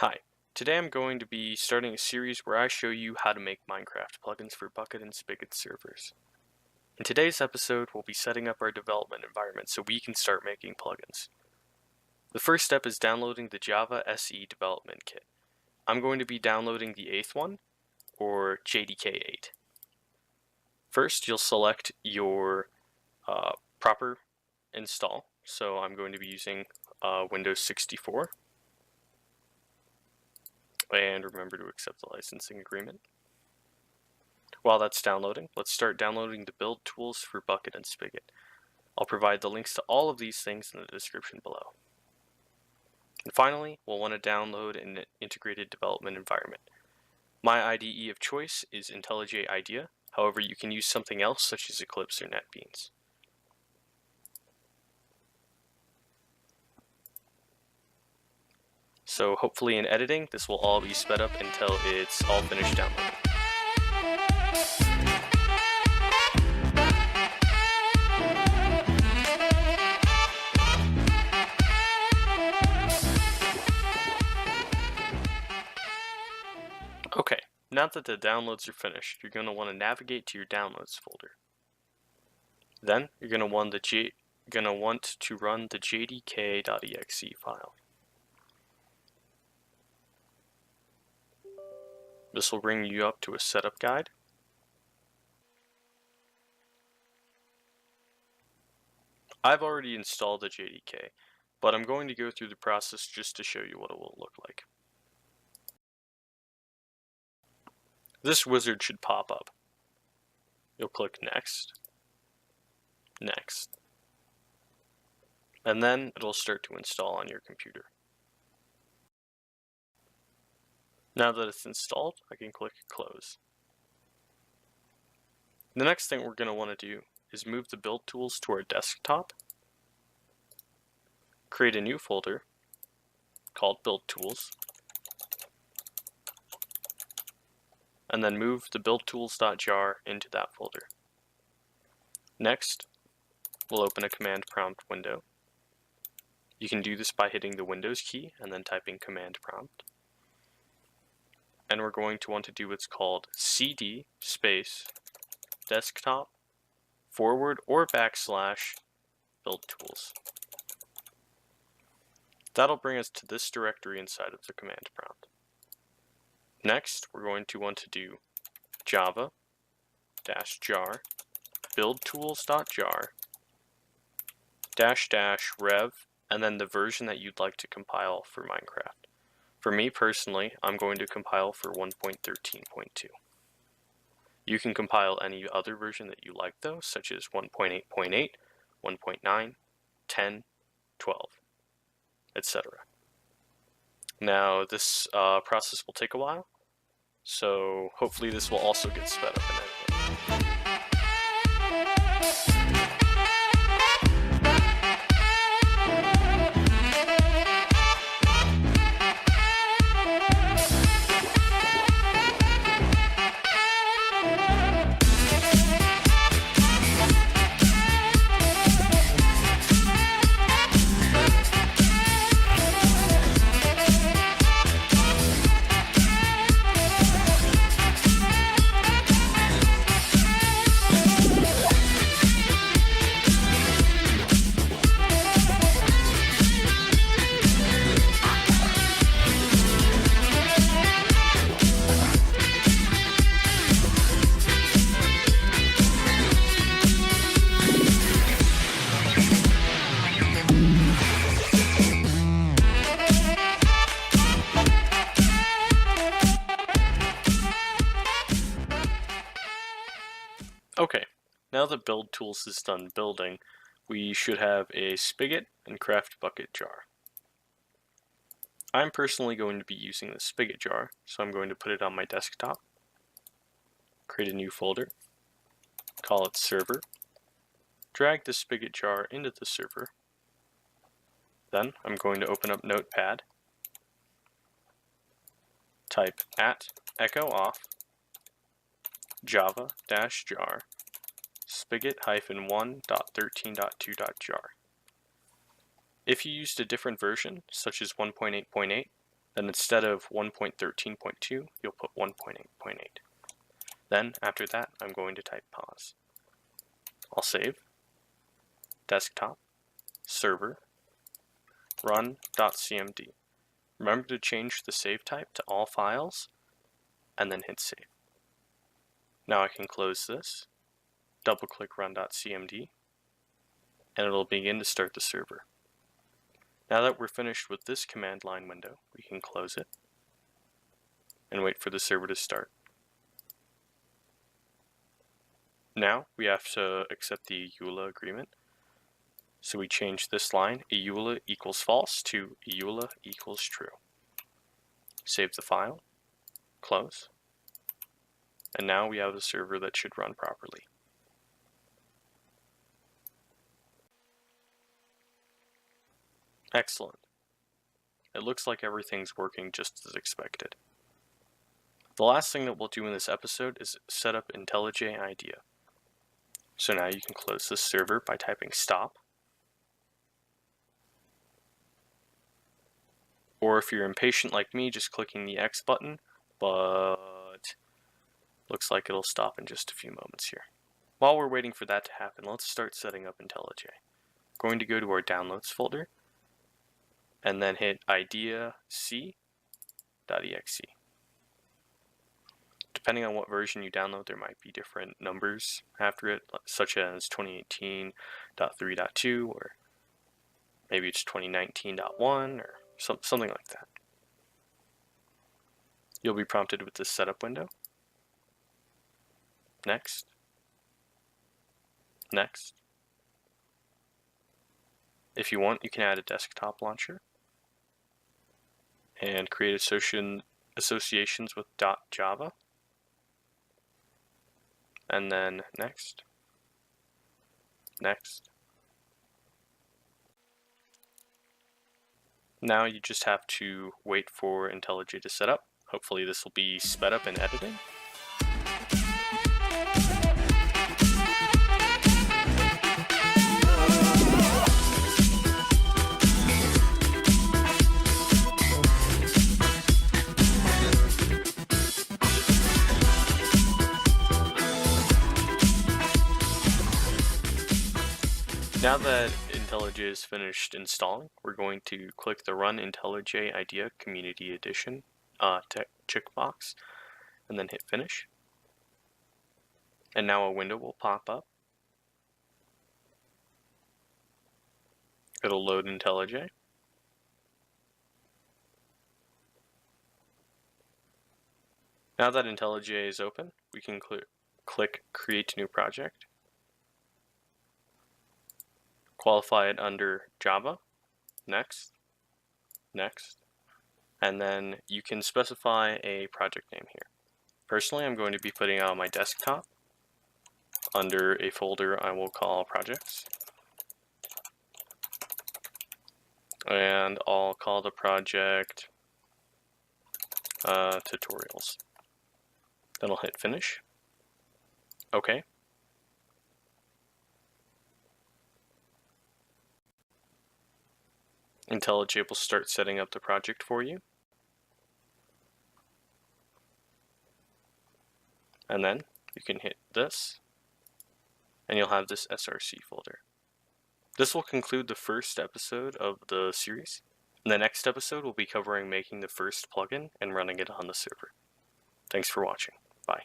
Hi, today I'm going to be starting a series where I show you how to make Minecraft plugins for Bukkit and Spigot servers. In today's episode, we'll be setting up our development environment so we can start making plugins. The first step is downloading the Java SE development kit. I'm going to be downloading the 8th one, or JDK8. First, you'll select your proper install, so I'm going to be using Windows 64. And remember to accept the licensing agreement. While that's downloading, let's start downloading the build tools for Bukkit and Spigot. I'll provide the links to all of these things in the description below. And finally, we'll want to download an integrated development environment. My IDE of choice is IntelliJ IDEA, however you can use something else such as Eclipse or NetBeans. So hopefully in editing, this will all be sped up until it's all finished downloading. Okay, now that the downloads are finished, you're going to want to navigate to your downloads folder. Then you're going to want to run the jdk.exe file. This will bring you up to a setup guide. I've already installed the JDK, but I'm going to go through the process just to show you what it will look like. This wizard should pop up. You'll click Next, Next, and then it'll start to install on your computer. Now that it's installed, I can click Close. The next thing we're going to want to do is move the build tools to our desktop, create a new folder called Build Tools, and then move the buildtools.jar into that folder. Next, we'll open a command prompt window. You can do this by hitting the Windows key and then typing command prompt. And we're going to want to do what's called cd space desktop / or /build tools. That'll bring us to this directory inside of the command prompt. Next, we're going to want to do java -jar buildtools.jar --rev and then the version that you'd like to compile for Minecraft. For me personally, I'm going to compile for 1.13.2. You can compile any other version that you like though, such as 1.8.8, 1.9, 10, 12, etc. Now this process will take a while, so hopefully this will also get sped up in editing. Okay, now that Build Tools is done building, we should have a Spigot and Craft Bucket jar. I'm personally going to be using the Spigot jar, so I'm going to put it on my desktop, create a new folder, call it Server, drag the Spigot jar into the server, then I'm going to open up Notepad, type @echo-off java-jar spigot-1.13.2.jar. If you used a different version, such as 1.8.8, Then instead of 1.13.2, you'll put 1.8.8. Then, after that, I'm going to type pause. I'll save, desktop, server, run.cmd. Remember to change the save type to all files, and then hit save. Now I can close this, double-click run.cmd, and it'll begin to start the server. Now that we're finished with this command line window, we can close it and wait for the server to start. Now we have to accept the EULA agreement. So we change this line, EULA equals false, to EULA equals true. Save the file, close, and now we have a server that should run properly. Excellent. It looks like everything's working just as expected. The last thing that we'll do in this episode is set up IntelliJ IDEA. So now you can close this server by typing stop. Or if you're impatient like me, just clicking the X button, but looks like it'll stop in just a few moments here. While we're waiting for that to happen, let's start setting up IntelliJ. We're going to go to our downloads folder, and then hit ideac.exe. Depending on what version you download, there might be different numbers after it, such as 2018.3.2, or maybe it's 2019.1, or something like that. You'll be prompted with this setup window. Next. Next. If you want, you can add a desktop launcher and create associations with .java. And then next. Next. Now you just have to wait for IntelliJ to set up. Hopefully this will be sped up in editing. Now that IntelliJ is finished installing, we're going to click the Run IntelliJ IDEA Community Edition checkbox, and then hit Finish. And now a window will pop up. It'll load IntelliJ. Now that IntelliJ is open, we can click Create New Project. Qualify it under Java, next, next, and then you can specify a project name here. Personally, I'm going to be putting it on my desktop under a folder I will call Projects, and I'll call the project Tutorials. Then I'll hit Finish. OK. IntelliJ will start setting up the project for you. And then you can hit this, and you'll have this SRC folder. This will conclude the first episode of the series. In the next episode, we'll be covering making the first plugin and running it on the server. Thanks for watching. Bye.